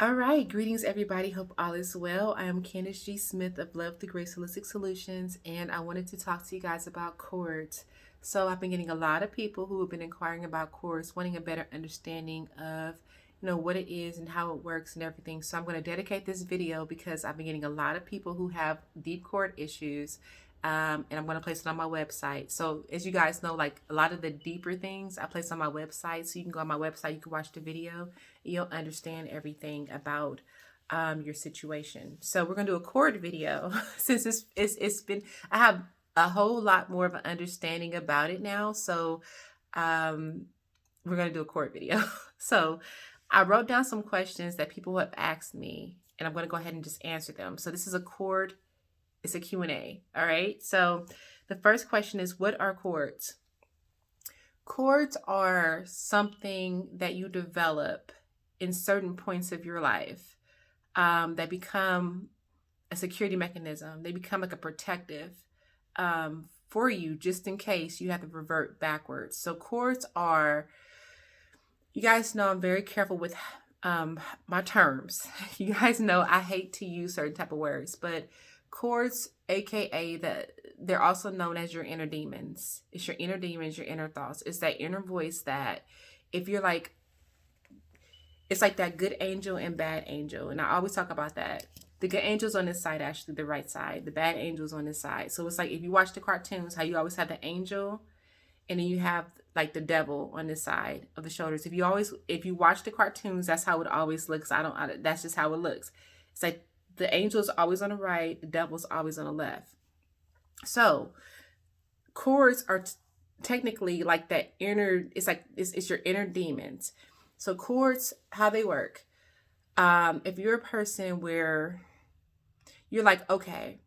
All right, greetings everybody. Hope all is well. I am Candace G. Smith of Love the Grace Holistic Solutions, and I wanted to talk to you guys about chords. So I've been getting a lot of people who have been inquiring about chords, wanting a better understanding of, what it is and how it works and everything. So I'm going to dedicate this video because I've been getting a lot of people who have deep chord issues. And I'm going to place it on my website. So as you guys know, like a lot of the deeper things I place on my website. So you can go on my website, you can watch the video, you'll understand everything about your situation. So we're going to do a chord video since it's been, I have a whole lot more of an understanding about it now. So we're going to do a chord video. So I wrote down some questions that people have asked me, and I'm going to go ahead and just answer them. So this is a chord. It's a Q&A. All right. So the first question is, what are chords? Chords are something that you develop in certain points of your life that become a security mechanism. They become like a protective for you, just in case you have to revert backwards. So chords are, you guys know I'm very careful with my terms. You guys know I hate to use certain type of words, but chords, aka they're also known as your inner demons. It's your inner demons, your inner thoughts. It's that inner voice that if you're like, it's like that good angel and bad angel. And I always talk about that. The good angel's on this side, actually the right side. The bad angel's on this side. So it's like if you watch the cartoons, how you always have the angel and then you have like the devil on this side of the shoulders. If you watch the cartoons, that's how it always looks. That's just how it looks. It's like the angel is always on the right, the devil's always on the left. So chords are technically like that inner, it's your inner demons. So chords, how they work. If you're a person where you're like, okay,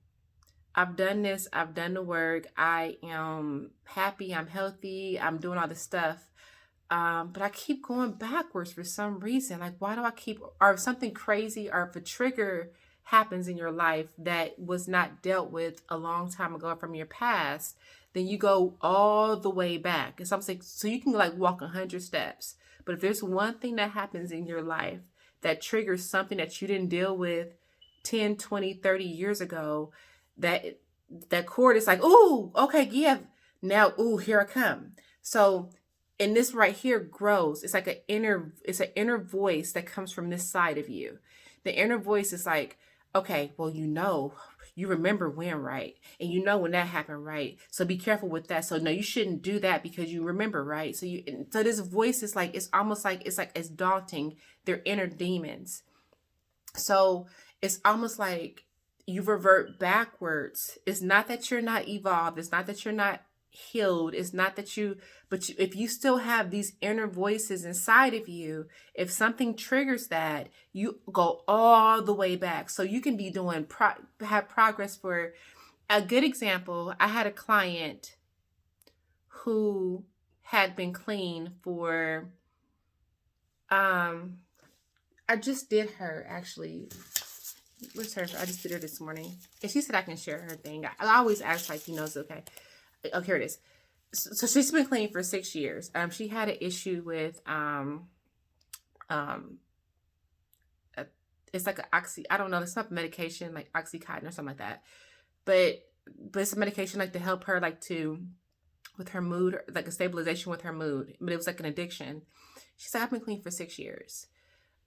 I've done this, I've done the work, I am happy, I'm healthy, I'm doing all this stuff, but I keep going backwards for some reason. Like, why do I keep, or if something crazy, or if a trigger happens in your life that was not dealt with a long time ago from your past, then you go all the way back. It's almost like, so you can like walk 100 steps. But if there's one thing that happens in your life that triggers something that you didn't deal with 10, 20, 30 years ago, that chord is like, ooh, okay, yeah, now, ooh, here I come. So, and this right here grows. It's like it's an inner voice that comes from this side of you. The inner voice is like, okay, well, you remember when, right? And you know when that happened, right? So be careful with that. So no, you shouldn't do that because you remember, right? So this voice is like, it's almost like, it's daunting. They're inner demons. So it's almost like you revert backwards. It's not that you're not evolved. It's not that you're not healed. It's not that if you still have these inner voices inside of you, if something triggers that, you go all the way back. So you can be have progress. For a good example, I had a client who had been clean for, I just did her actually. Where's her? I just did her this morning. And she said I can share her thing. I always ask like, it's okay. Oh, here it is. So she's been clean for 6 years. She had an issue with it's like I don't know, it's not medication like Oxycontin or something like that. But it's a medication like to help her with her mood, like a stabilization with her mood. But it was like an addiction. She said I've been clean for 6 years.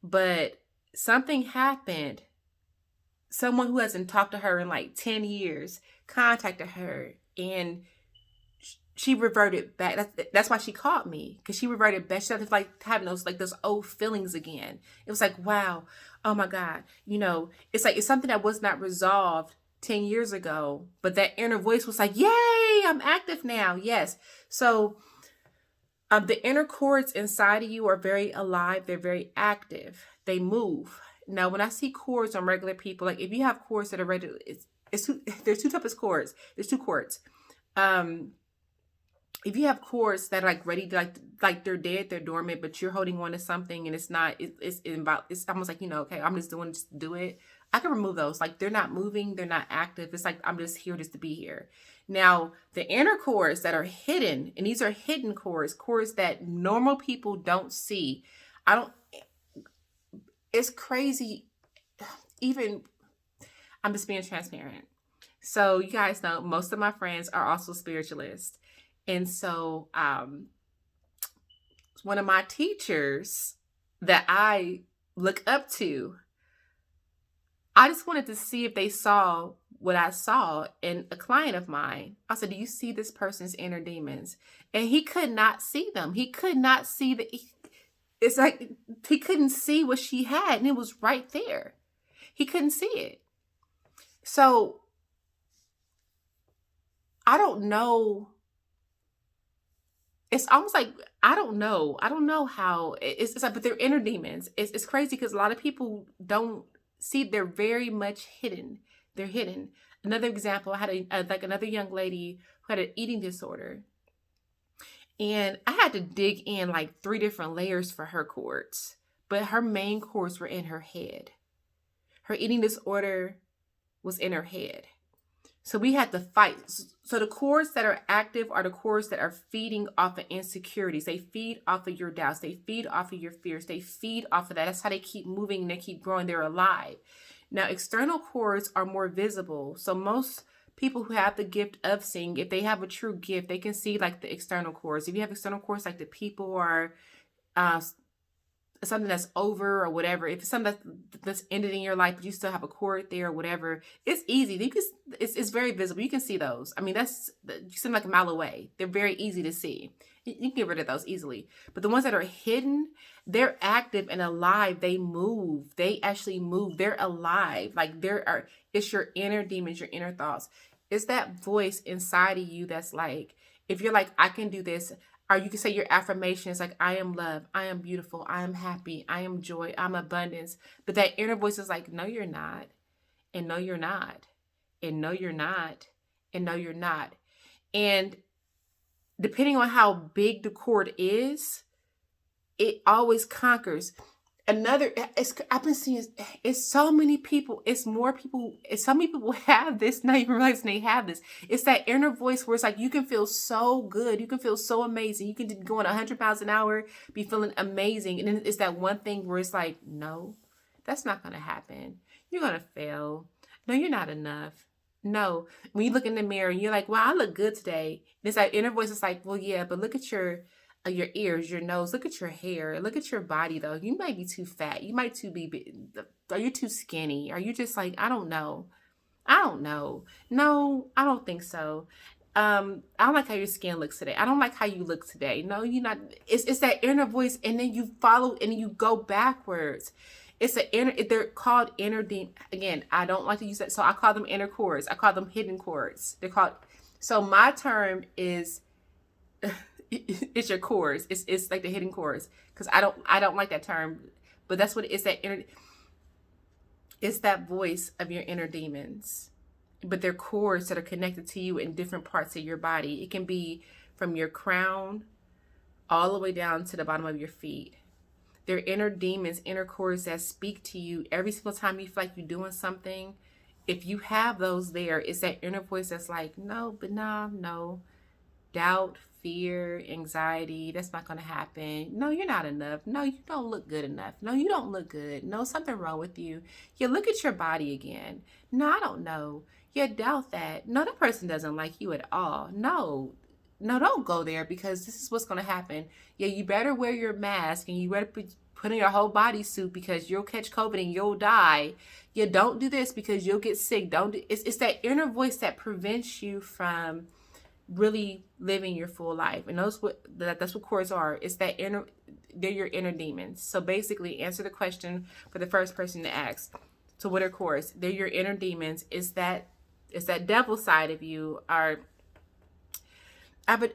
But something happened. Someone who hasn't talked to her in like 10 years contacted her, and she reverted back. That's why she called me, because she reverted back. She started like having those old feelings again. It was like, wow, oh my God. It's like, it's something that was not resolved 10 years ago, but that inner voice was like, yay, I'm active now. Yes. So the inner chords inside of you are very alive. They're very active. They move. Now, when I see chords on regular people, like if you have chords that are regular, there's two types of chords. There's two chords. If you have chords that are like ready to like they're dead, they're dormant, but you're holding on to something and it's not, it's almost like, okay, I'm just doing just to do it. I can remove those. Like they're not moving, they're not active. It's like, I'm just here just to be here. Now, the inner chords that are hidden, and these are hidden chords that normal people don't see. it's crazy. Even, I'm just being transparent. So you guys know most of my friends are also spiritualists. And so one of my teachers that I look up to, I just wanted to see if they saw what I saw in a client of mine. I said, do you see this person's inner demons? And he could not see them. He could not see it's like he couldn't see what she had, and it was right there. He couldn't see it. So I don't know. It's almost like I don't know. I don't know how it's like, but they're inner demons. It's crazy because a lot of people don't see. They're very much hidden. They're hidden. Another example, I had like another young lady who had an eating disorder, and I had to dig in like 3 different layers for her cords, but her main cords were in her head. Her eating disorder was in her head. So we had to fight. So the cords that are active are the cords that are feeding off of insecurities. They feed off of your doubts. They feed off of your fears. They feed off of that. That's how they keep moving and they keep growing. They're alive. Now, external cords are more visible. So most people who have the gift of seeing, if they have a true gift, they can see like the external cords. If you have external cords, like the people are something that's over or whatever, if it's something that's ended in your life, but you still have a cord there or whatever, it's easy. It's very visible. You can see those. I mean, you seem like a mile away. They're very easy to see. You can get rid of those easily. But the ones that are hidden, they're active and alive. They move. They actually move. They're alive. Like it's your inner demons, your inner thoughts. It's that voice inside of you that's like, if you're like, I can do this, or you can say your affirmations like, I am love, I am beautiful, I am happy, I am joy, I'm abundance. But that inner voice is like, no, you're not. And no, you're not. And no, you're not. And no, you're not. And depending on how big the cord is, it always conquers. I've been seeing, it's so many people, it's more people, so many people have this, not even realizing they have this. It's that inner voice where it's like, you can feel so good. You can feel so amazing. You can go on 100 miles an hour, be feeling amazing. And then it's that one thing where it's like, no, that's not going to happen. You're going to fail. No, you're not enough. No. When you look in the mirror and you're like, wow, I look good today. And it's that inner voice is like, well, yeah, but look at your ears, your nose, look at your hair, look at your body though. You might be too fat. You might too be big. Are you too skinny? Are you just like, I don't know. No, I don't think so. I don't like how your skin looks today. I don't like how you look today. No, you're not. It's that inner voice, and then you follow and you go backwards. They're called inner demons. Again, I don't like to use that. So I call them inner cords. I call them hidden cords. So my term is it's your cords. It's like the hidden cords, because I don't like that term, but that's what it is. It's that voice of your inner demons, but they're cords that are connected to you in different parts of your body. It can be from your crown all the way down to the bottom of your feet. They're inner demons, inner cords that speak to you every single time you feel like you're doing something. If you have those there, it's that inner voice that's like, no, but no. Doubt, fear, anxiety, that's not going to happen. No, you're not enough. No, you don't look good enough. No, you don't look good. No, something wrong with you. Yeah, look at your body again. No, I don't know. Yeah, doubt that. No, that person doesn't like you at all. No, don't go there, because this is what's going to happen. Yeah, you better wear your mask and you better put on your whole bodysuit because you'll catch COVID and you'll die. Yeah, don't do this because you'll get sick. It's that inner voice that prevents you from really living your full life. And that's what cords are. It's that they're your inner demons. So basically, answer the question for the first person to ask. So what are cords? They're your inner demons. It's that devil side of you. I have a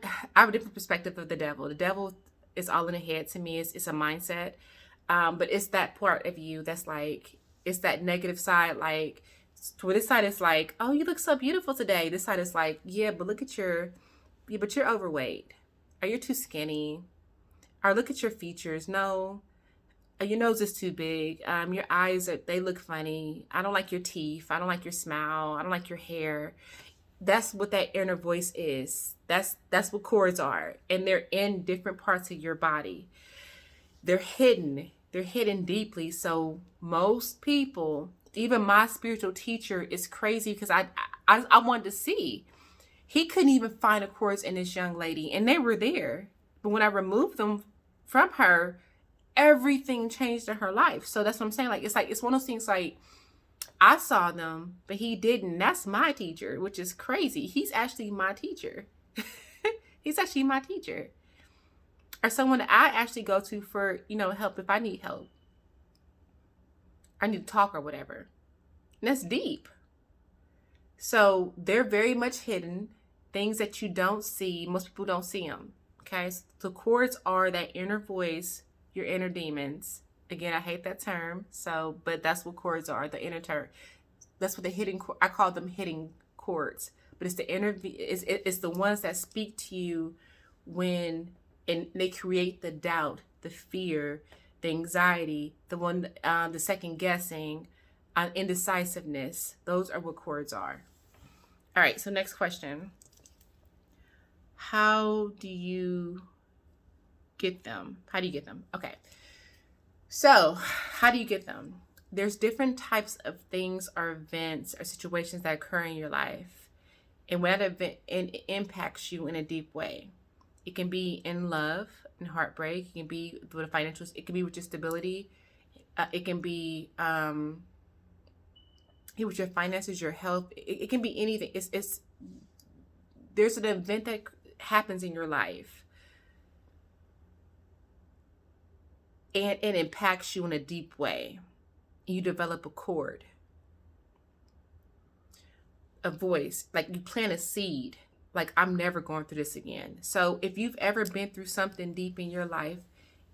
different perspective of the devil. The devil is all in the head to me. It's a mindset. But it's that part of you that's like, it's that negative side. Like, so this side is like, oh, you look so beautiful today. This side is like, yeah, but but you're overweight. Or you're too skinny. Or look at your features. No, your nose is too big. Your eyes, they look funny. I don't like your teeth. I don't like your smile. I don't like your hair. That's what that inner voice is. That's what cords are. And they're in different parts of your body. They're hidden. They're hidden deeply. So most people, even my spiritual teacher, is crazy because I wanted to see. He couldn't even find the chords in this young lady, and they were there. But when I removed them from her, everything changed in her life. So that's what I'm saying. Like it's one of those things like I saw them, but he didn't. That's my teacher, which is crazy. He's actually my teacher. He's actually my teacher. Or someone that I actually go to for, help if I need help. I need to talk or whatever. And that's deep. So they're very much hidden. Things that you don't see, most people don't see them. Okay, so the chords are that inner voice, your inner demons. Again, I hate that term. But that's what chords are, the inner term. That's what the hidden. I call them hidden chords. But it's the inner. It's the ones that speak to you when, and they create the doubt, the fear, the anxiety, the second guessing, indecisiveness. Those are what chords are. All right. So next question. How do you get them? Okay. So how do you get them? There's different types of things or events or situations that occur in your life. And when that event impacts you in a deep way. It can be in love and heartbreak. It can be with financials. It can be with your stability. It can be with your finances, your health. It can be anything. There's an event that happens in your life, and it impacts you in a deep way. You develop a chord, a voice, like you plant a seed. Like, I'm never going through this again. So if you've ever been through something deep in your life,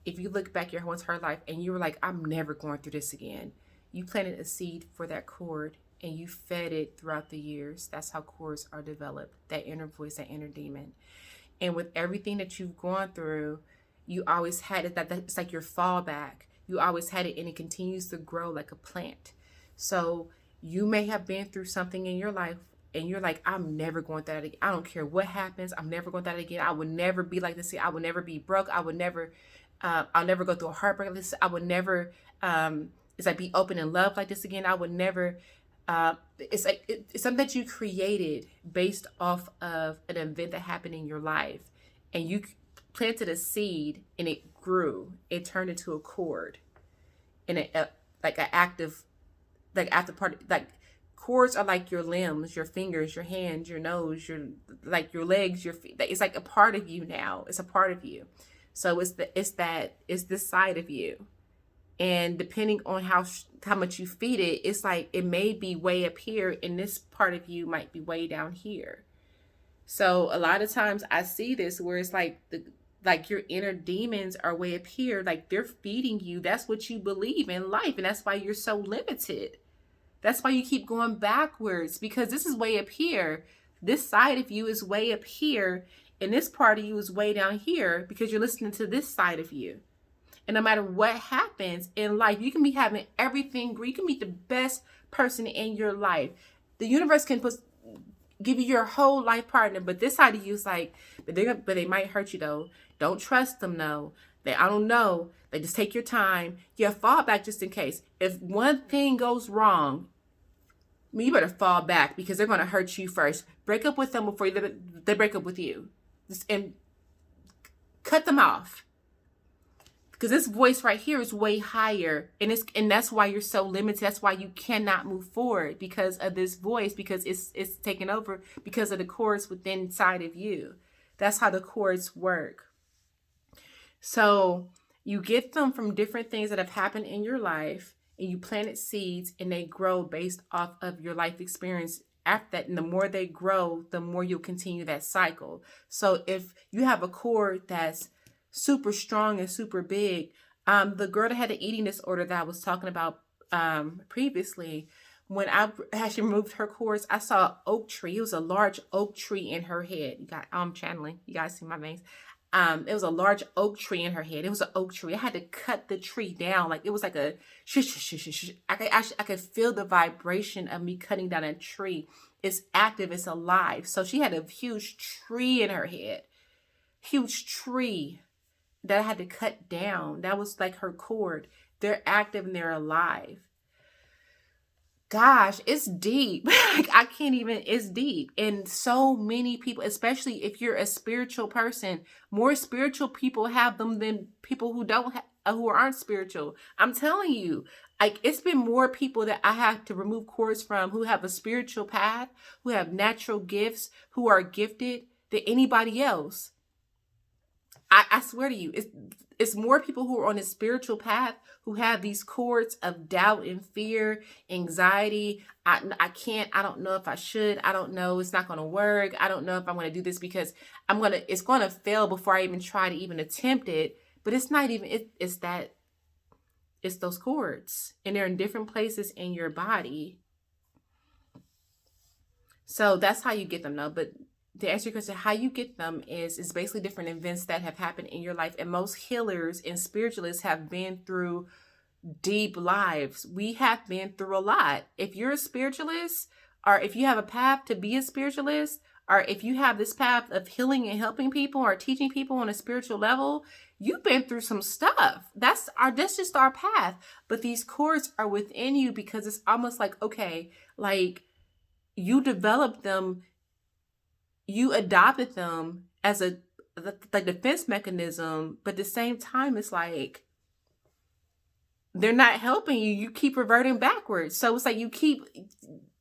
if you look back your whole entire life and you were like, I'm never going through this again, you planted a seed for that chord and you fed it throughout the years. That's how chords are developed, that inner voice, that inner demon. And with everything that you've gone through, you always had it. It's like your fallback. You always had it, and it continues to grow like a plant. So you may have been through something in your life and you're like, I'm never going through that again. I don't care what happens. I'm never going through that again. I would never be like this. I would never be broke. I would never, I'll never go through a heartbreak like this. I would never, it's like be open in love like this again. I would never, it's like, it's something that you created based off of an event that happened in your life. And you planted a seed and it grew. It turned into a chord. And like an active, like after part, like chords are like your limbs, your fingers, your hands, your nose, your legs, your feet. It's like a part of you now. It's a part of you. So it's this side of you. And depending on how much you feed it, it's like it may be way up here and this part of you might be way down here. So a lot of times I see this where it's like your inner demons are way up here, like they're feeding you. That's what you believe in life. And that's why you're so limited. That's why you keep going backwards, because this is way up here. This side of you is way up here. And this part of you is way down here because you're listening to this side of you. And no matter what happens in life, you can be having everything. You can be the best person in your life. The universe can give you your whole life partner, but this side of you is like, but they might hurt you though. Don't trust them though. I don't know. They just take your time. You fall back just in case. If one thing goes wrong, you better fall back because they're going to hurt you first. Break up with them before they break up with you. And cut them off. Because this voice right here is way higher. And that's why you're so limited. That's why you cannot move forward, because of this voice, because it's taken over because of the chords within inside of you. That's how the chords work. So you get them from different things that have happened in your life, and you planted seeds and they grow based off of your life experience. After that, and the more they grow, the more you'll continue that cycle. So if you have a chord that's super strong and super big, the girl that had the eating disorder that I was talking about previously, when I actually removed her chords, I saw an oak tree. It was a large oak tree in her head. I'm channeling. You guys see my veins. It was a large oak tree in her head. It was an oak tree. I had to cut the tree down. Like it was like a I could feel the vibration of me cutting down a tree. It's active. It's alive. So she had a huge tree in her head. Huge tree that I had to cut down. That was like her cord. They're active and they're alive. Gosh, it's deep. Like, I can't even, it's deep. And so many people, especially if you're a spiritual person, more spiritual people have them than people who don't who aren't spiritual. I'm telling you, like, it's been more people that I have to remove cords from who have a spiritual path, who have natural gifts, who are gifted than anybody else. I swear to you, it's more people who are on a spiritual path who have these cords of doubt and fear, anxiety. I can't, I don't know if I should, I don't know, it's not going to work. I don't know if I'm going to do this because it's going to fail before I even try to even attempt it. But it's not even, it's those cords, and they're in different places in your body. So that's how you get them though. But to answer your question, how you get them is basically different events that have happened in your life. And most healers and spiritualists have been through deep lives. We have been through a lot. If you're a spiritualist, or if you have a path to be a spiritualist, or if you have this path of healing and helping people or teaching people on a spiritual level, you've been through some stuff. That's just our path. But these cords are within you because it's almost like, okay, like, you developed them, you adopted them as a like defense mechanism, but at the same time, it's like they're not helping you. You keep reverting backwards. So it's like you keep,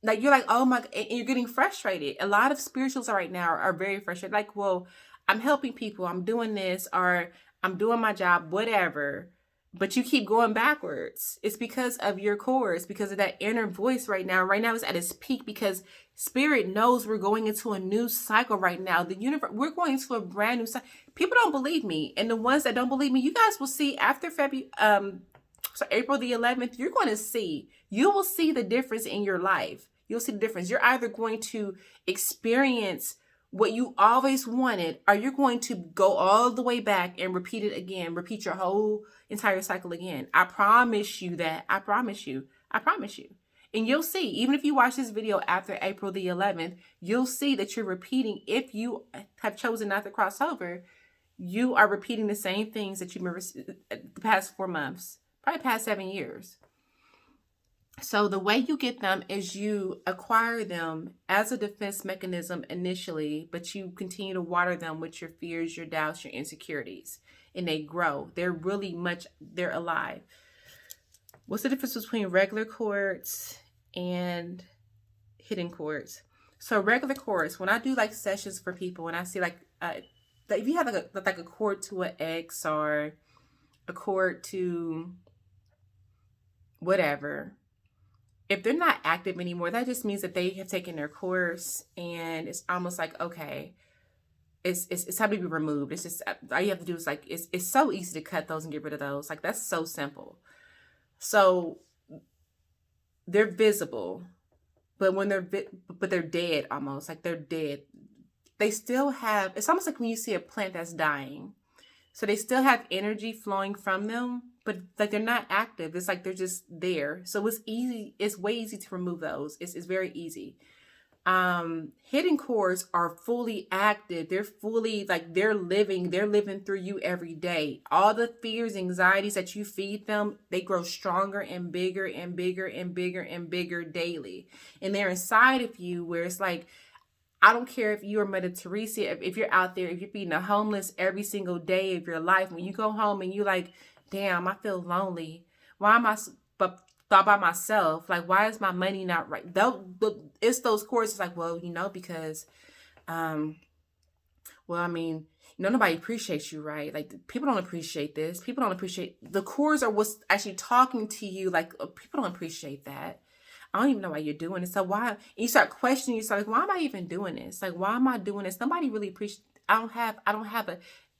like, you're like, oh my, and you're getting frustrated. A lot of spirituals right now are very frustrated. Like, well, I'm helping people, I'm doing this, or I'm doing my job, whatever. But you keep going backwards. It's because of your core. It's because of that inner voice right now. Right now it's at its peak because spirit knows we're going into a new cycle right now. The universe, we're going into a brand new cycle. People don't believe me. And the ones that don't believe me, you guys will see after April the 11th, you will see the difference in your life. You'll see the difference. You're either going to experience what you always wanted, or you're going to go all the way back and repeat it again, repeat your whole entire cycle again. I promise you that. I promise you. I promise you. And you'll see, even if you watch this video after April the 11th, you'll see that you're repeating. If you have chosen not to cross over, you are repeating the same things that you've been the past 4 months, probably past 7 years. So the way you get them is you acquire them as a defense mechanism initially, but you continue to water them with your fears, your doubts, your insecurities, and they grow. They're alive. What's the difference between regular cords and hidden cords? So regular cords, when I do like sessions for people, when I see like if you have like a cord to an ex or a cord to whatever, if they're not active anymore, that just means that they have taken their course, and it's almost like, okay, it's time to be removed. It's just, all you have to do is like, it's so easy to cut those and get rid of those. Like, that's so simple. So they're visible, but when they're dead, almost like they're dead. They still have, it's almost like when you see a plant that's dying. So they still have energy flowing from them, but like they're not active. It's like they're just there. So it's easy. It's way easy to remove those. It's very easy. Hidden cords are fully active. They're fully, like, they're living through you every day. All the fears, anxieties that you feed them, they grow stronger and bigger and bigger and bigger and bigger daily. And they're inside of you, where it's like, I don't care if you're Mother Teresa, if you're out there, if you're feeding the homeless every single day of your life, when you go home and you're like, damn, I feel lonely. Why am I thought by myself? Like, why is my money not right? It's those cords. It's like, well, because, nobody appreciates you, right? Like, people don't appreciate this. People don't appreciate, the cords are what's actually talking to you. Like, people don't appreciate that. I don't even know why you're doing it. So why? And you start questioning yourself, like, why am I even doing this? Like, why am I doing this? Nobody really appreciates. I don't have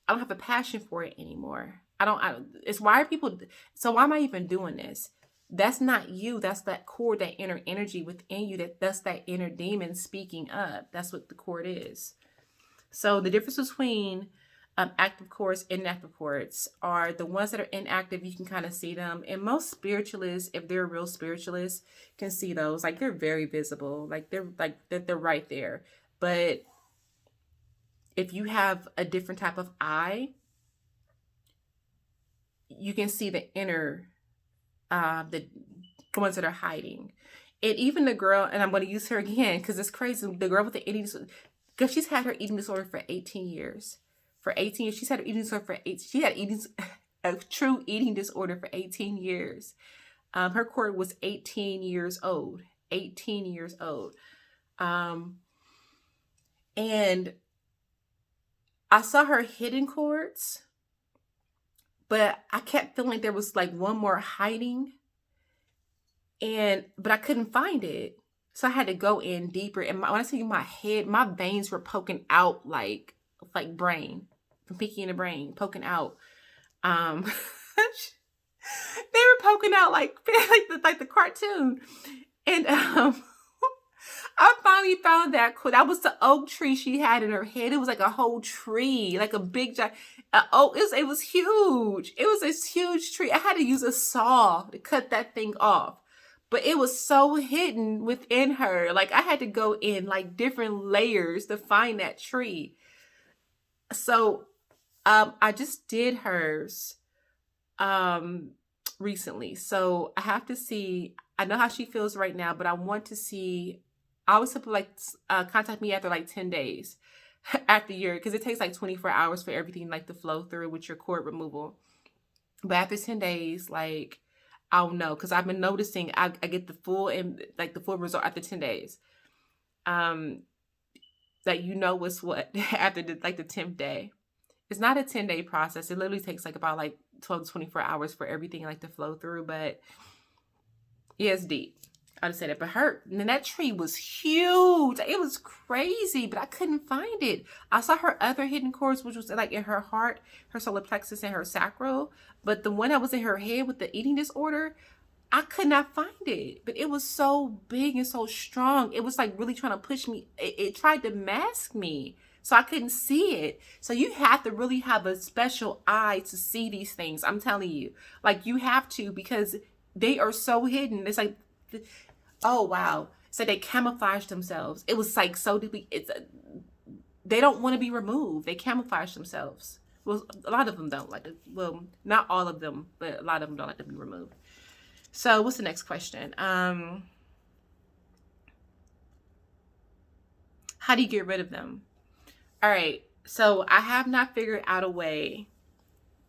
a passion for it anymore. It's why are people, so why am I even doing this? That's not you. That's that cord, that inner energy within you. That's that inner demon speaking up. That's what the cord is. So the difference between active cords and inactive cords are the ones that are inactive. You can kind of see them. And most spiritualists, if they're real spiritualists, can see those. Like, they're very visible. They're right there. But if you have a different type of eye, you can see the inner the ones that are hiding. And even the girl, and I'm going to use her again because it's crazy. The girl with the eating disorder, because she's had her eating disorder for 18 years. For 18 years, she's had her eating disorder for 8. She had a true eating disorder for 18 years. Her court was 18 years old. 18 years old. And I saw her hidden cords, but I kept feeling like there was like one more hiding, but I couldn't find it. So I had to go in deeper. And when I say my head, my veins were poking out like brain, from Pinky in the Brain, poking out. They were poking out like the cartoon. And I finally found that quote. That was the oak tree she had in her head. It was like a whole tree, like a big giant oak. It was huge. It was this huge tree. I had to use a saw to cut that thing off. But it was so hidden within her. Like I had to go in like different layers to find that tree. So I just did hers recently. So I have to see. I know how she feels right now, but I want to see. I always have to like contact me after like 10 days after because it takes like 24 hours for everything like to flow through with your cord removal. But after 10 days, like I'll know, because I've been noticing I get the full result after 10 days. That what's what after the 10th day. It's not a 10-day process. It literally takes like about like 12 to 24 hours for everything like to flow through. But yeah, it's deep. I just said it, but that tree was huge. It was crazy, but I couldn't find it. I saw her other hidden cords, which was like in her heart, her solar plexus, and her sacral. But the one that was in her head with the eating disorder, I could not find it. But it was so big and so strong. It was like really trying to push me. It tried to mask me, so I couldn't see it. So you have to really have a special eye to see these things. I'm telling you, like you have to, because they are so hidden. It's like, oh wow. So they camouflage themselves. It was like so deeply. They don't want to be removed. They camouflage themselves. Well, a lot of them don't like it. Well, not all of them, but a lot of them don't like to be removed. So what's the next question? How do you get rid of them? All right. So I have not figured out a way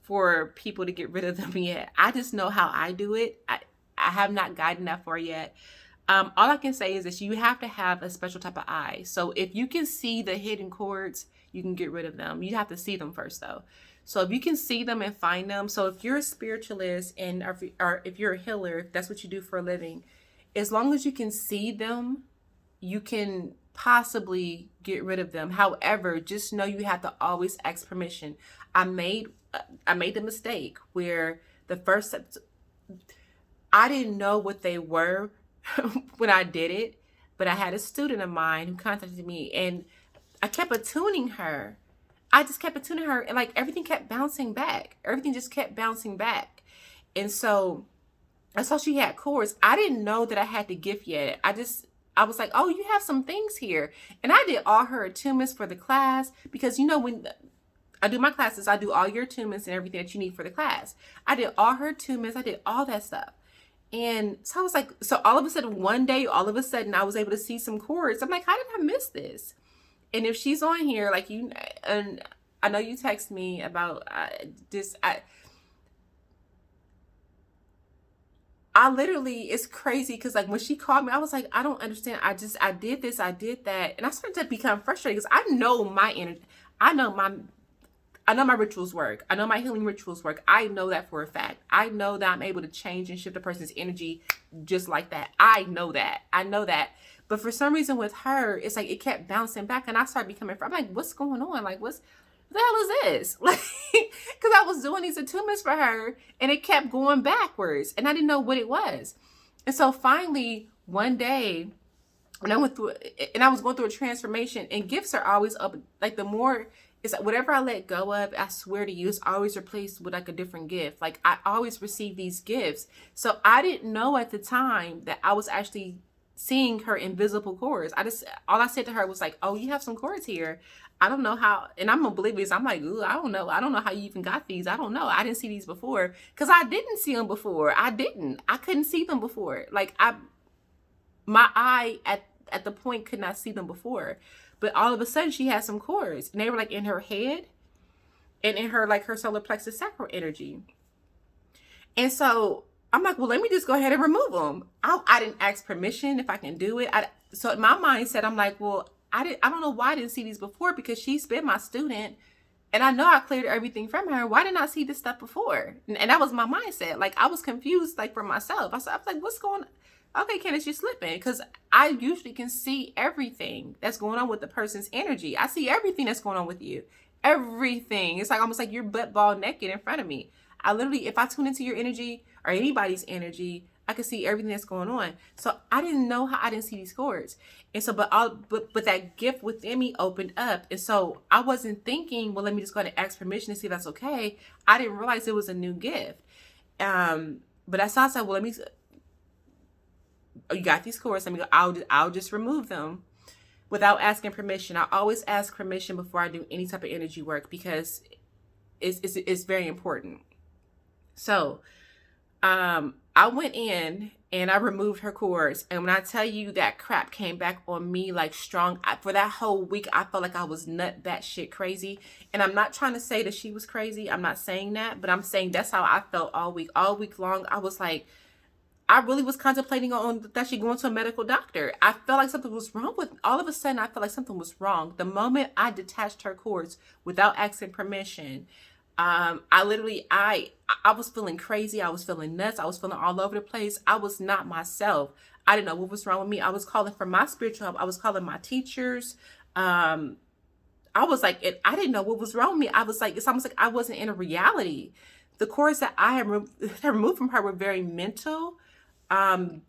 for people to get rid of them yet. I just know how I do it. I have not gotten that far yet. All I can say is that you have to have a special type of eye. So if you can see the hidden cords, you can get rid of them. You have to see them first though. So if you can see them and find them. So if you're a spiritualist or if you're a healer, if that's what you do for a living, as long as you can see them, you can possibly get rid of them. However, just know you have to always ask permission. I made the mistake where I didn't know what they were when I did it, but I had a student of mine who contacted me, and I kept attuning her. I just kept attuning her, and like everything kept bouncing back. Everything just kept bouncing back. And so I saw she had cords. I didn't know that I had the gift yet. I was like, oh, you have some things here. And I did all her attunements for the class, because when I do my classes, I do all your attunements and everything that you need for the class. I did all her attunements. I did all that stuff. And so I was like, so all of a sudden, one day, I was able to see some cords. I'm like, how did I miss this? And if she's on here, like and I know you text me about this. I literally, it's crazy because like when she called me, I was like, I don't understand. I did this, I did that. And I started to become frustrated because I know my energy. I know my rituals work. I know my healing rituals work. I know that for a fact. I know that I'm able to change and shift a person's energy just like that. I know that. But for some reason with her, it's like it kept bouncing back, and I started becoming, I'm like, what's going on? Like, what the hell is this? Like, because I was doing these attunements for her, and it kept going backwards, and I didn't know what it was. And so finally, one day, when I was going through a transformation, and gifts are always up. Like the more, it's like whatever I let go of, I swear to you, it's always replaced with like a different gift. Like I always receive these gifts. So I didn't know at the time that I was actually seeing her invisible cords. All I said to her was like, oh, you have some cords here. I don't know how, and I'm oblivious. I'm like, ooh, I don't know. I don't know how you even got these. I don't know. I didn't see these before because I didn't see them before. I couldn't see them before. Like my eye at the point could not see them before. But all of a sudden she had some cords and they were like in her head and in her, like her solar plexus sacral energy. And so I'm like, well, let me just go ahead and remove them. I didn't ask permission if I can do it. So in my mindset, I'm like, well, I don't know why I didn't see these before because she's been my student and I know I cleared everything from her. Why didn't I see this stuff before? And that was my mindset. Like I was confused, like for myself. I was like, what's going on? Okay, Candace, you're slipping because I usually can see everything that's going on with the person's energy. I see everything that's going on with you. Everything. It's like almost like you're butt ball naked in front of me. I literally, if I tune into your energy or anybody's energy, I can see everything that's going on. So I didn't know how I didn't see these cords. And so, but that gift within me opened up. And so I wasn't thinking, well, let me just go ahead and ask permission to see if that's okay. I didn't realize it was a new gift. But I said, well, let me, oh, you got these cords. Let me go, I'll just remove them without asking permission. I always ask permission before I do any type of energy work because it's very important. So, I went in and I removed her cords. And when I tell you that crap came back on me like strong, for that whole week, I felt like I was batshit crazy. And I'm not trying to say that she was crazy. I'm not saying that, but I'm saying that's how I felt all week long. I was like, I really was contemplating on actually going to a medical doctor. I felt like something was wrong with, all of a sudden, I felt like something was wrong. The moment I detached her cords without asking permission, I was feeling crazy. I was feeling nuts. I was feeling all over the place. I was not myself. I didn't know what was wrong with me. I was calling for my spiritual help. I was calling my teachers. I was like, I didn't know what was wrong with me. I was like, it's almost like I wasn't in a reality. The cords that I had removed from her were very mental,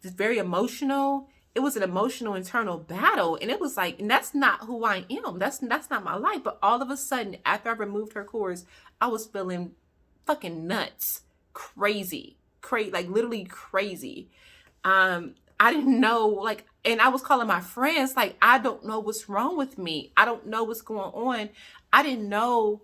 very emotional. It was an emotional internal battle. And it was like, and that's not who I am. That's not my life. But all of a sudden, after I removed her cords, I was feeling fucking nuts, crazy, like literally crazy. I didn't know, like, and I was calling my friends, like, I don't know what's wrong with me. I don't know what's going on. I didn't know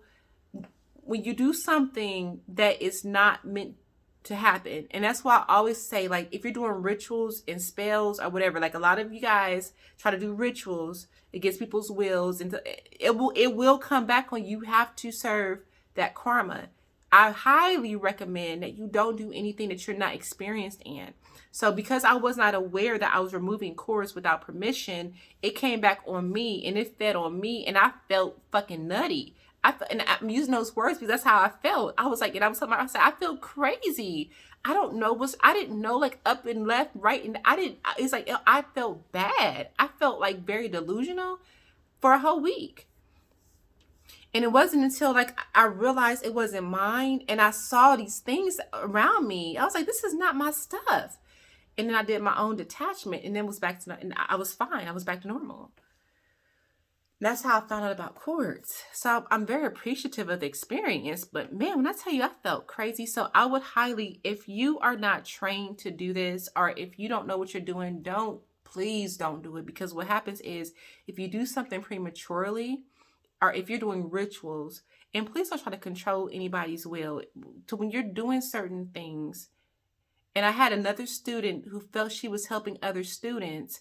when you do something that is not meant to happen. And that's why I always say, like, if you're doing rituals and spells or whatever, like a lot of you guys try to do rituals against people's wills, and it will come back on you. You have to serve that karma. I highly recommend that you don't do anything that you're not experienced in. So because I was not aware that I was removing cords without permission, it came back on me and it fed on me and I felt fucking nutty. And I'm using those words because that's how I felt. I was like, and I was telling myself, I said, I feel crazy. I don't know I didn't know, like up and left, right. And it's like, I felt bad. I felt like very delusional for a whole week. And it wasn't until like I realized it wasn't mine and I saw these things around me. I was like, this is not my stuff. And then I did my own detachment and then was back to, and I was fine. I was back to normal. That's how I found out about cords. So I'm very appreciative of the experience. But man, when I tell you I felt crazy. So I would highly, if you are not trained to do this, or if you don't know what you're doing, please don't do it. Because what happens is if you do something prematurely, or if you're doing rituals, and please don't try to control anybody's will. So when you're doing certain things, and I had another student who felt she was helping other students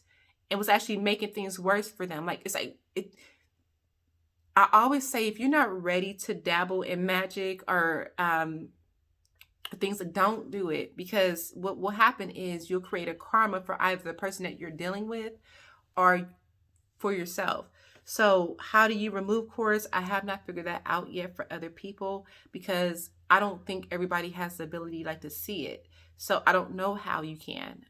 and was actually making things worse for them. Like, it's like, I always say, if you're not ready to dabble in magic or things, that don't do it, because what will happen is you'll create a karma for either the person that you're dealing with or for yourself. So how do you remove cords? I have not figured that out yet for other people because I don't think everybody has the ability like to see it. So I don't know how you can.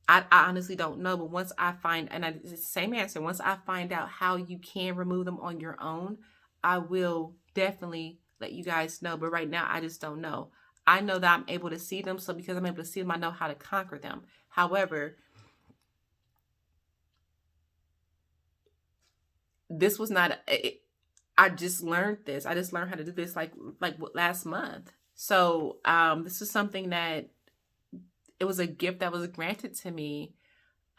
I honestly don't know, but once I find, and it's the same answer, once I find out how you can remove them on your own, I will definitely let you guys know. But right now, I just don't know. I know that I'm able to see them. So because I'm able to see them, I know how to conquer them. However, this was not, I just learned this. I just learned how to do this like last month. So this is something that, it was a gift that was granted to me,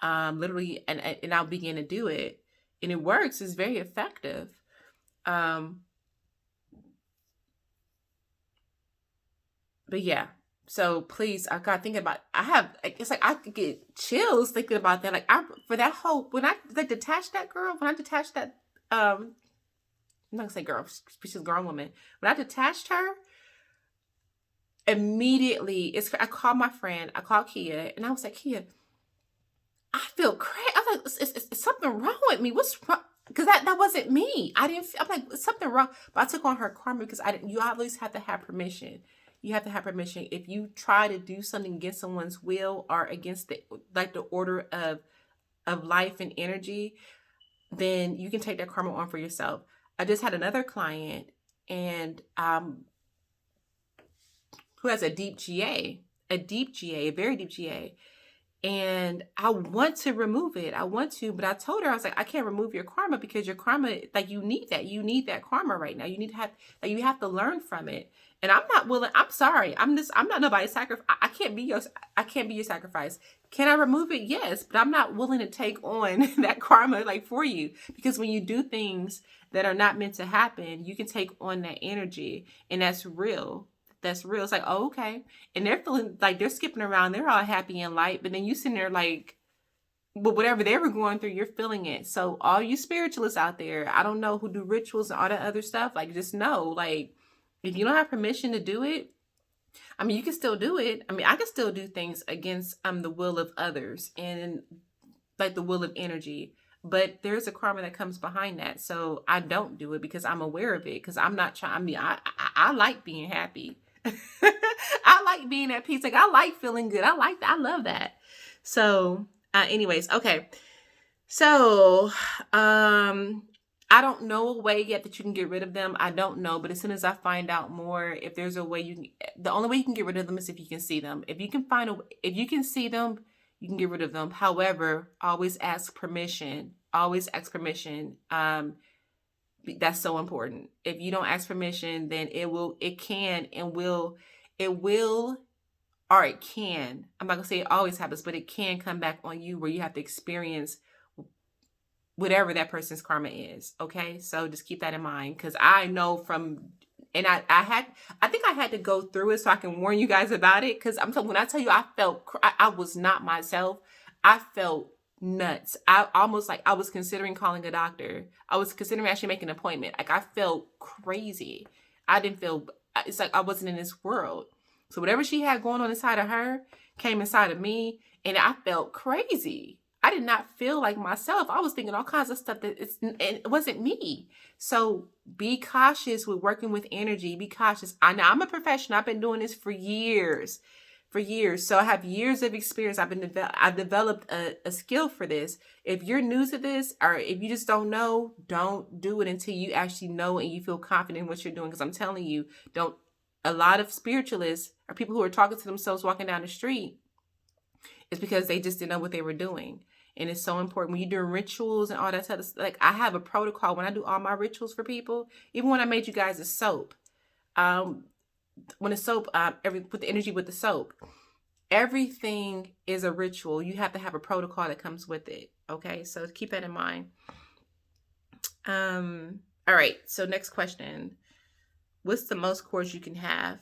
literally, and I began to do it. and it works. It's very effective. But yeah, so please, I got thinking about. It's like I could get chills thinking about that. Like for that whole when I like detached that girl, when I detached that I'm not gonna say girl, she's a grown woman. When I detached her, immediately I called my friend, I called Kia, and I was like, Kia, I feel crazy. I was like, is something wrong with me? What's wrong? Because that wasn't me. I didn't. I'm like, is something wrong? But I took on her karma because I didn't. You always have to have permission. You have to have permission. If you try to do something against someone's will or against the order of life and energy, then you can take that karma on for yourself. I just had another client, and who has a deep GA, a very deep GA. And I want to remove it. I want to, but I told her, I was like, I can't remove your karma because your karma, like you need that. You need that karma right now. You need to have, like you have to learn from it. And I'm not willing, I'm sorry. I'm not nobody's sacrifice. I can't be your sacrifice. Can I remove it? Yes, but I'm not willing to take on that karma like for you. Because when you do things that are not meant to happen, you can take on that energy, and that's real. That's real. It's like, oh, okay. And they're feeling like they're skipping around. They're all happy and light. But then you sitting there like, but whatever they were going through, you're feeling it. So all you spiritualists out there, I don't know, who do rituals and all that other stuff, like just know, like, if you don't have permission to do it, I mean, you can still do it. I mean, I can still do things against the will of others and like the will of energy. But there's a karma that comes behind that. So I don't do it because I'm aware of it. Because I'm not trying. I mean, I like being happy. I like being at peace. Like I like feeling good. I like that. I love that. So, anyways, okay. So, I don't know a way yet that you can get rid of them. I don't know, but as soon as I find out more, if there's a way the only way you can get rid of them is if you can see them. If you can see them, you can get rid of them. However, always ask permission. Always ask permission. That's so important. If you don't ask permission, then it can, or it can. I'm not gonna say it always happens, but it can come back on you where you have to experience whatever that person's karma is. Okay. So just keep that in mind. Cause I know and I think I had to go through it so I can warn you guys about it. Cause when I tell you, I was not myself. I felt nuts. I almost like I was considering calling a doctor. I was considering actually making an appointment. Like I felt crazy. It's like I wasn't in this world. So whatever she had going on inside of her came inside of me, and I felt crazy. I did not feel like myself. I was thinking all kinds of stuff and it wasn't me. So be cautious with working with energy. Be cautious. I know I'm a professional. I've been doing this for years. So I have years of experience. I've developed a skill for this. If you're new to this, or if you just don't know, don't do it until you actually know and you feel confident in what you're doing. Because I'm telling you, a lot of spiritualists or people who are talking to themselves walking down the street, it's because they just didn't know what they were doing. And it's so important when you're doing rituals and all that stuff. Like I have a protocol when I do all my rituals for people. Even when I made you guys a soap, when the soap, with the energy with the soap, everything is a ritual. You have to have a protocol that comes with it. Okay, so keep that in mind. All right. So next question: what's the most cords you can have?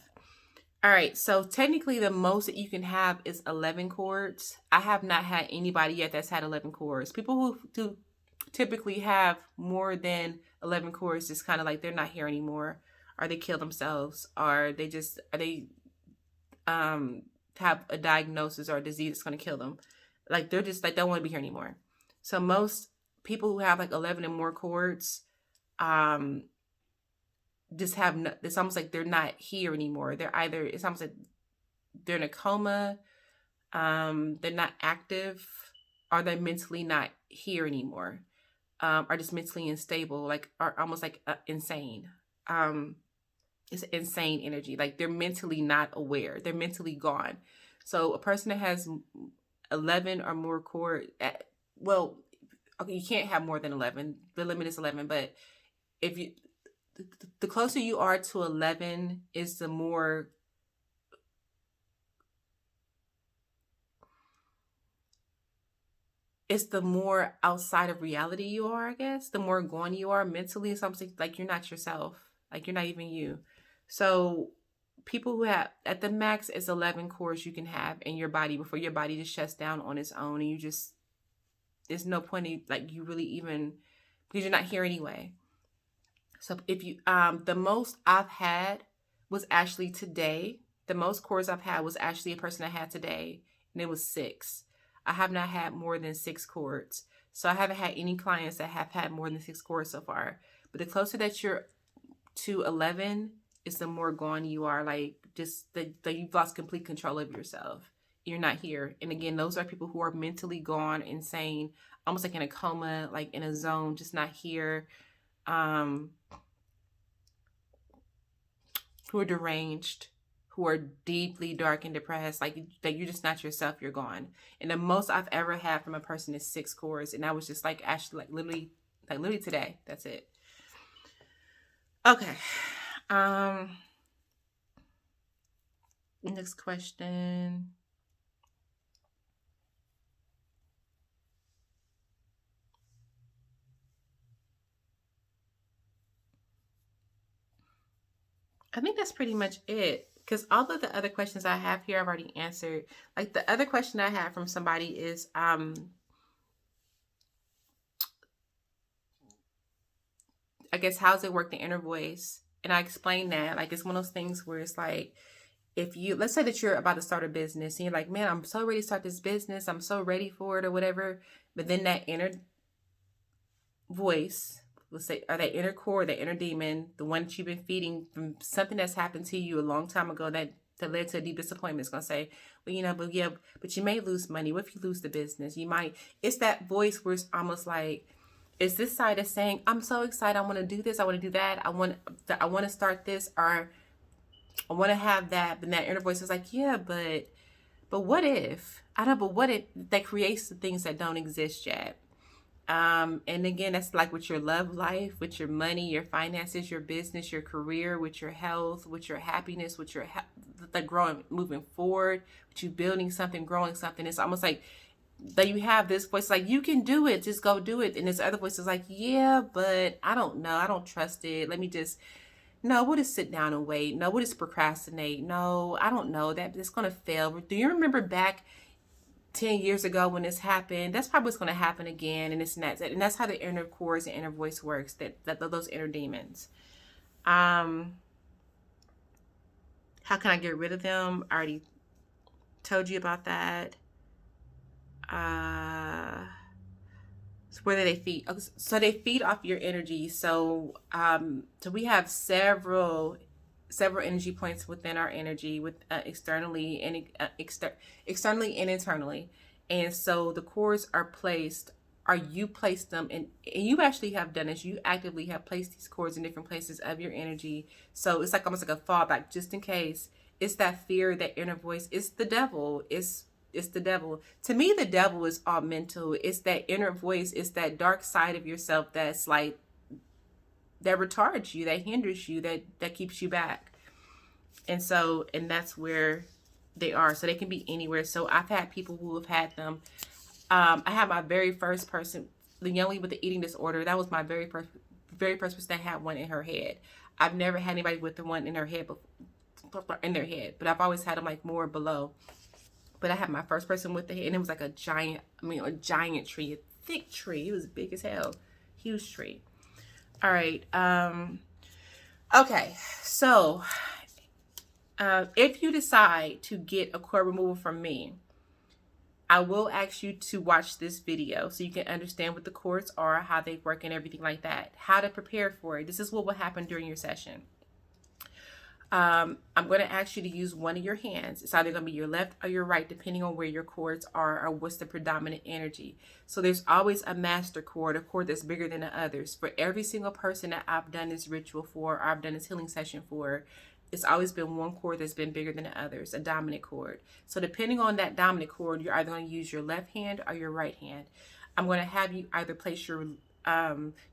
All right, so technically the most that you can have is 11 cords. I have not had anybody yet that's had 11 cords. People who do typically have more than 11 cords just kind of like they're not here anymore, or they kill themselves, or they have a diagnosis or a disease that's going to kill them. Like they're just like, they don't want to be here anymore. So most people who have like 11 and more cords, just it's almost like they're not here anymore. It's almost like they're in a coma, they're not active, or they're mentally not here anymore, or just mentally unstable, like, or almost like insane. It's insane energy. Like they're mentally not aware. They're mentally gone. So a person that has 11 or more cord, well, okay, you can't have more than 11. The limit is 11, but the closer you are to 11 is the more it's the more outside of reality you are, I guess, the more gone you are mentally. Something like you're not yourself, like you're not even you. So people who have at the max is 11 cores you can have in your body before your body just shuts down on its own, and you just there's no point in like you really even because you're not here anyway. So if you the most I've had was actually today. The most cores I've had was actually a person I had today, and it was 6. I have not had more than 6 chords. So I haven't had any clients that have had more than 6 chords so far. But the closer that you're to 11 is the more gone you are, like just that you've lost complete control of yourself. You're not here. And again, those are people who are mentally gone, insane, almost like in a coma, like in a zone, just not here. Um, who are deranged, who are deeply dark and depressed, like that you're just not yourself, you're gone. And the most I've ever had from a person is 6 chords. And that was just like actually like literally today. That's it. Okay. Next question. I think that's pretty much it. Because all of the other questions I have here, I've already answered. Like the other question I have from somebody is, I guess, how's it work the inner voice? And I explained that, like, it's one of those things where it's like, if you, let's say that you're about to start a business and you're like, man, I'm so ready to start this business. I'm so ready for it or whatever. But then that inner voice, let's say, or that inner core, that inner demon, the one that you've been feeding from something that's happened to you a long time ago that led to a deep disappointment, is going to say, well, but you may lose money. What if you lose the business? You might, it's that voice where it's almost like, is this side is saying, I'm so excited. I want to do this. I want to do that. I want to start this, or I want to have that. But that inner voice is like, yeah, but what if? I know, but what if that creates the things that don't exist yet? And again, that's like with your love life, with your money, your finances, your business, your career, with your health, with your happiness, with your like growing, moving forward, with you building something, growing something. It's almost like that you have this voice like, you can do it, just go do it. And this other voice is like, yeah, but I don't know. I don't trust it. Let me just, no, we'll just sit down and wait. No, we'll just procrastinate. No, I don't know that it's going to fail. Do you remember back 10 years ago when this happened? That's probably what's going to happen again. And and that's how the inner cores and inner voice works, that those inner demons. How can I get rid of them? I already told you about that. Where do they feed? So they feed off your energy. So we have several energy points within our energy, with externally and externally and internally. And so the cores are placed, or you place them in, and you actually have done this. You actively have placed these cores in different places of your energy. So it's like almost like a fallback, just in case. It's that fear, that inner voice. It's the devil. It's the devil. To me, the devil is all mental. It's that inner voice. It's that dark side of yourself that's like, that retards you, that hinders you, that keeps you back. And so, and that's where they are. So they can be anywhere. So I've had people who have had them. I had my very first person, the young lady with the eating disorder. That was my very first person that had one in her head. I've never had anybody with the one in their head, but I've always had them like more below. But I had my first person with the head, and it was like a giant tree, a thick tree. It was big as hell, huge tree. All right. Okay. So, if you decide to get a cord removal from me, I will ask you to watch this video so you can understand what the cords are, how they work, and everything like that. How to prepare for it. This is what will happen during your session. I'm going to ask you to use one of your hands. It's either going to be your left or your right, depending on where your cords are or what's the predominant energy. So there's always a master cord, a cord that's bigger than the others. For every single person that I've done this ritual for, or I've done this healing session for, it's always been one cord that's been bigger than the others, a dominant cord. So depending on that dominant cord, you're either going to use your left hand or your right hand. I'm going to have you either place your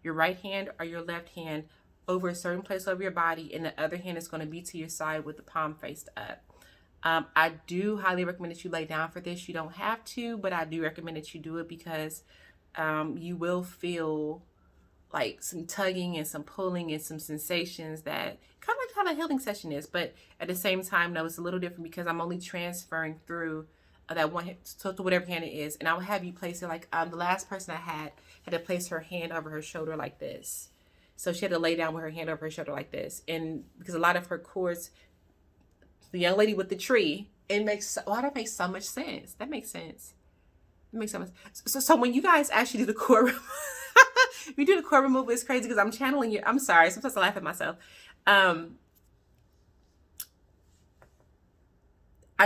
right hand or your left hand over a certain place of your body, and the other hand is going to be to your side with the palm faced up. I do highly recommend that you lay down for this. You don't have to, but I do recommend that you do it because you will feel like some tugging and some pulling and some sensations that kind of like how the healing session is. But at the same time, no, it's a little different because I'm only transferring through that one to whatever hand it is. And I will have you place it like the last person I had to place her hand over her shoulder like this. So she had to lay down with her hand over her shoulder like this. And because a lot of her cords, the young lady with the tree, it makes, wow, that makes so much sense. That makes sense. It makes so much. So when you guys actually do the core, we do the core removal, it's crazy because I'm channeling you. I'm sorry. Sometimes I laugh at myself. I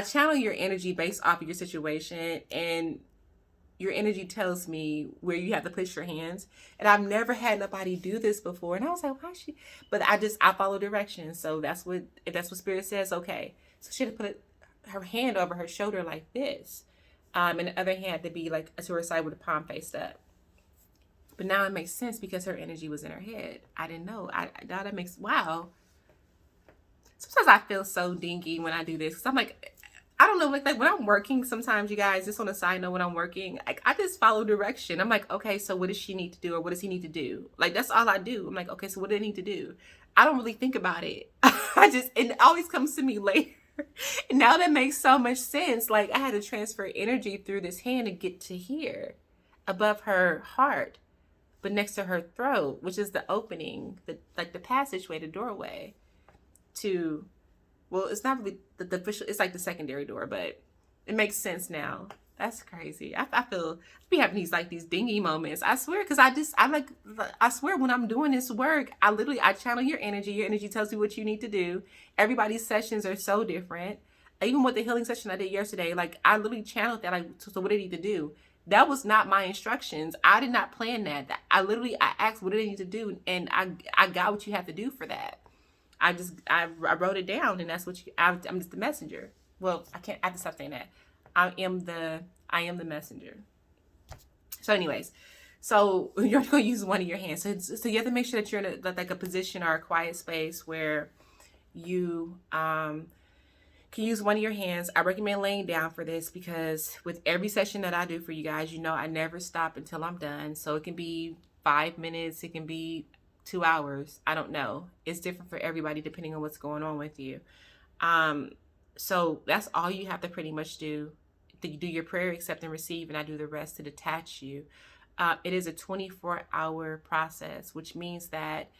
channel your energy based off of your situation, and your energy tells me where you have to place your hands. And I've never had nobody do this before. And I was like, why she? But I follow directions. So if that's what Spirit says, okay. So she had to put her hand over her shoulder like this. And the other hand to be like to her side with the palm faced up. But now it makes sense because her energy was in her head. I didn't know. Now that makes, wow. Sometimes I feel so dinky when I do this. Cause I'm like, I don't know, like when I'm working, sometimes you guys, just on a side note, when I'm working, like I just follow direction. I'm like, okay, so what does she need to do, or what does he need to do? Like that's all I do. I'm like, okay, so what do they need to do? I don't really think about it. It always comes to me later. And now that makes so much sense. Like I had to transfer energy through this hand to get to here, above her heart, but next to her throat, which is the opening, the passageway, the doorway to. Well, it's not really the official, it's like the secondary door, but it makes sense now. That's crazy. I feel I be having these dingy moments. I swear, because I swear when I'm doing this work, I channel your energy. Your energy tells me what you need to do. Everybody's sessions are so different. Even with the healing session I did yesterday, like I literally channeled that, like, so what do they need to do? That was not my instructions. I did not plan that. I asked what do they need to do, and I got what you have to do for that. I wrote it down, and that's what I'm just the messenger. Well, I have to stop saying that. I am the messenger. So anyways, so you're going to use one of your hands. So you have to make sure that you're in a position or a quiet space where you can use one of your hands. I recommend laying down for this because with every session that I do for you guys, I never stop until I'm done. So it can be 5 minutes. It can be 2 hours. I don't know. It's different for everybody depending on what's going on with you. So that's all you have to pretty much do. You do your prayer, accept and receive, and I do the rest to detach you. It is a 24-hour process, which means that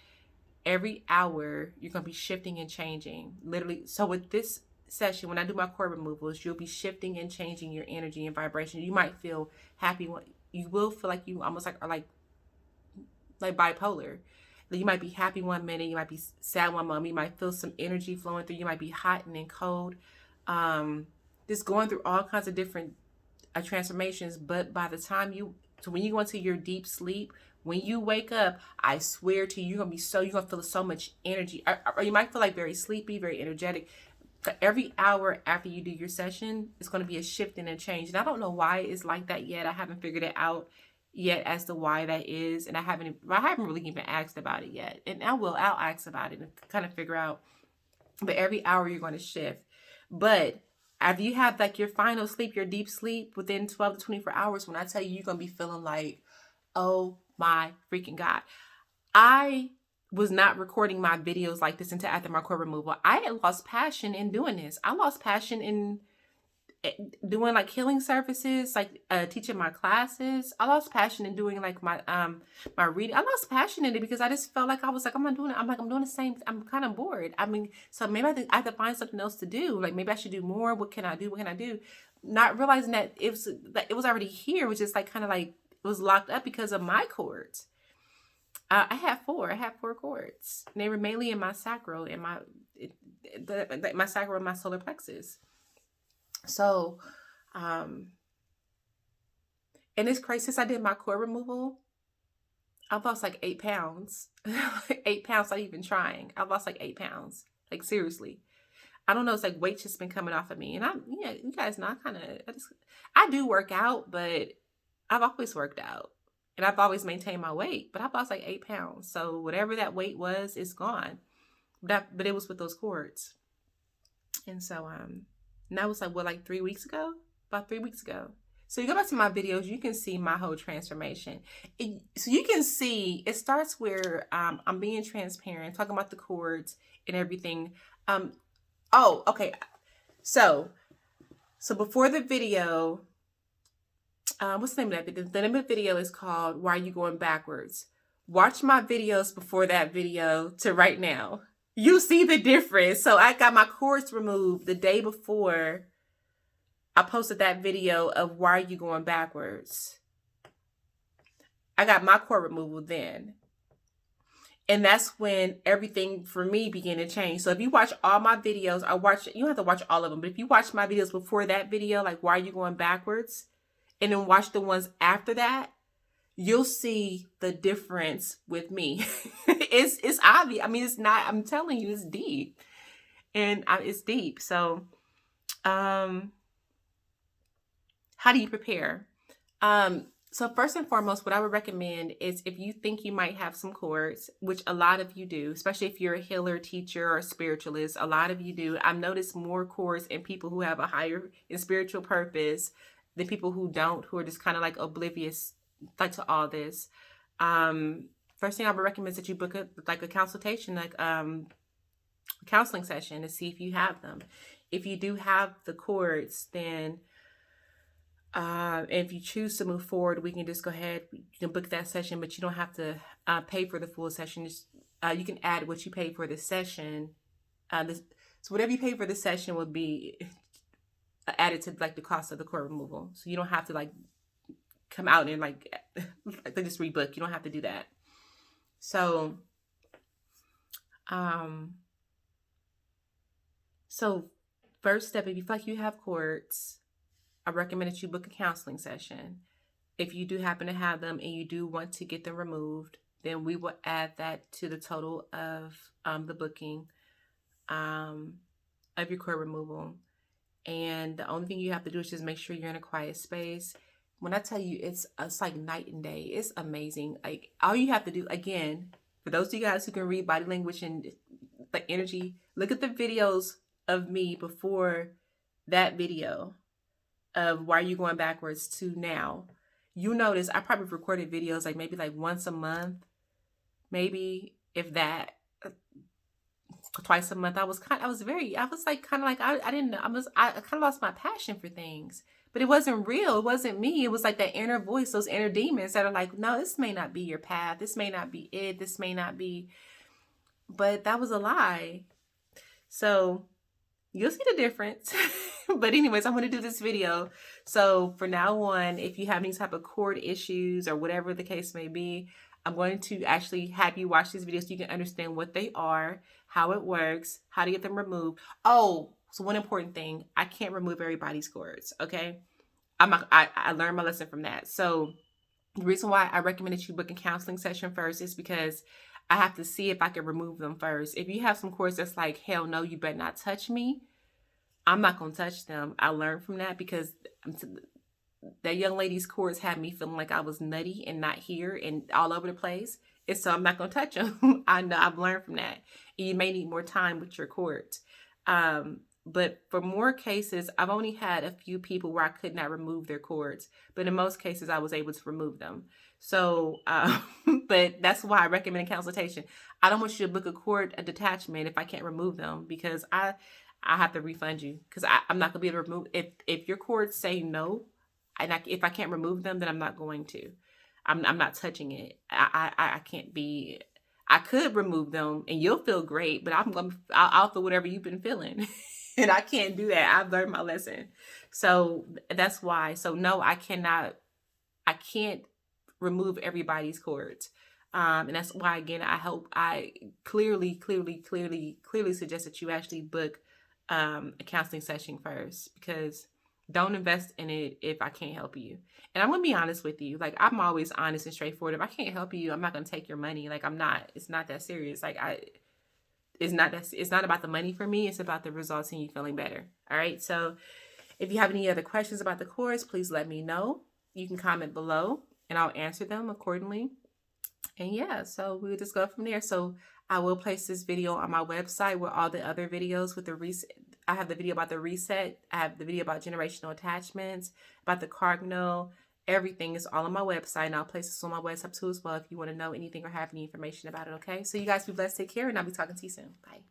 every hour you're going to be shifting and changing. Literally. So with this session, when I do my core removals, you'll be shifting and changing your energy and vibration. You might feel happy. You will feel like you almost are like bipolar. You might be happy one minute, you might be sad one moment, you might feel some energy flowing through, you might be hot and then cold. Just going through all kinds of different transformations. But by the time when you go into your deep sleep, when you wake up, I swear to you, you're gonna feel so much energy. Or you might feel like very sleepy, very energetic. For every hour after you do your session, it's going to be a shift and a change. And I don't know why it's like that yet. I haven't figured it out yet as to why that is, and I haven't really even asked about it yet, and I'll ask about it and kind of figure out. But every hour you're going to shift. But after you have like your final sleep, your deep sleep, within 12 to 24 hours, when I tell you, you're going to be feeling like, oh my freaking God. I was not recording my videos like this until after my core removal. I had lost passion in doing this. I lost passion in doing like healing services, like teaching my classes. I lost passion in doing like my reading. I lost passion in it because I just felt like I'm not doing it. I'm doing the same. I'm kind of bored. I mean, so maybe I have to find something else to do. Like maybe I should do more. What can I do? What can I do? Not realizing that it was already here, which is like kind of like it was locked up because of my cords. I had four cords. And they were mainly in my sacral and my sacral and my solar plexus. So, and it's crazy. Since I did my core removal, I've lost like 8 pounds. 8 pounds, not even trying. I've lost like 8 pounds. Like seriously. I don't know. It's like weight just been coming off of me. And you guys know, I do work out, but I've always worked out. And I've always maintained my weight, but I've lost like 8 pounds. So whatever that weight was, it's gone. But it was with those cords. And so, And that was like, what, like 3 weeks ago? About 3 weeks ago. So you go back to my videos, you can see my whole transformation. So you can see it starts where I'm being transparent, talking about the cords and everything. Oh, okay. So before the video, what's the name of that video? The name of the video is called Why Are You Going Backwards? Watch my videos before that video to right now. You see the difference. So I got my cords removed the day before I posted that video of Why Are You Going Backwards? I got my cord removal then. And that's when everything for me began to change. So if you watch all my videos, you don't have to watch all of them, but if you watch my videos before that video, like Why Are You Going Backwards? And then watch the ones after that, you'll see the difference with me. It's obvious. I mean, it's not, I'm telling you, it's deep. And it's deep. So, how do you prepare? So first and foremost, what I would recommend is if you think you might have some cords, which a lot of you do, especially if you're a healer, teacher, or spiritualist, a lot of you do. I've noticed more cords in people who have a higher and spiritual purpose than people who don't, who are just kind of like oblivious like to all this. First thing I would recommend is that you book a consultation, like a counseling session to see if you have them. If you do have the cords, then if you choose to move forward, we can just go ahead, you can book that session, but you don't have to pay for the full session. Just, you can add what you pay for the session. So whatever you pay for the session will be added to like the cost of the cord removal. So you don't have to like come out and like they just rebook. You don't have to do that. So, first step, if you feel like you have cords, I recommend that you book a counseling session. If you do happen to have them and you do want to get them removed, then we will add that to the total of the booking of your cord removal. And the only thing you have to do is just make sure you're in a quiet space. When I tell you, it's like night and day. It's amazing. Like all you have to do, again, for those of you guys who can read body language and the energy, look at the videos of me before that video of Why Are You Going Backwards to now. You notice I probably recorded videos like maybe like once a month, maybe if that, twice a month. I kind of kind of lost my passion for things, but it wasn't real. It wasn't me. It was like that inner voice, those inner demons that are like, no, this may not be your path. This may not be it. This may not be, but that was a lie. So you'll see the difference. But anyways, I'm going to do this video. So for now on, if you have any type of cord issues or whatever the case may be, I'm going to actually have you watch these videos so you can understand what they are, how it works, how to get them removed. Oh, so one important thing, I can't remove everybody's cords, okay? I learned my lesson from that. So the reason why I recommend that you book a counseling session first is because I have to see if I can remove them first. If you have some cords that's like, hell no, you better not touch me, I'm not going to touch them. I learned from that because that young lady's cords had me feeling like I was nutty and not here and all over the place. And so I'm not going to touch them. I know I've learned from that. You may need more time with your cords. But for more cases, I've only had a few people where I could not remove their cords. But in most cases, I was able to remove them. So, but that's why I recommend a consultation. I don't want you to book a detachment if I can't remove them, because I have to refund you, because I'm not going to be able to remove. If your cords say no, if I can't remove them, then I'm not going to. I'm not touching it. I can't be. I could remove them and you'll feel great, but I'll feel whatever you've been feeling. And I can't do that. I've learned my lesson. So that's why. So no, I can't remove everybody's cords. And that's why, again, I clearly suggest that you actually book a counseling session first, because don't invest in it if I can't help you. And I'm going to be honest with you. Like, I'm always honest and straightforward. If I can't help you, I'm not going to take your money. Like, it's not that serious. Like, it's not about the money for me. It's about the results and you feeling better. All right. So if you have any other questions about the course, please let me know. You can comment below and I'll answer them accordingly. And yeah, so we'll just go from there. So I will place this video on my website with all the other videos with the I have the video about the reset. I have the video about generational attachments, about the cardinal. Everything is all on my website, and I'll place this on my website too as well if you want to know anything or have any information about it, okay? So you guys be blessed, take care, and I'll be talking to you soon. Bye.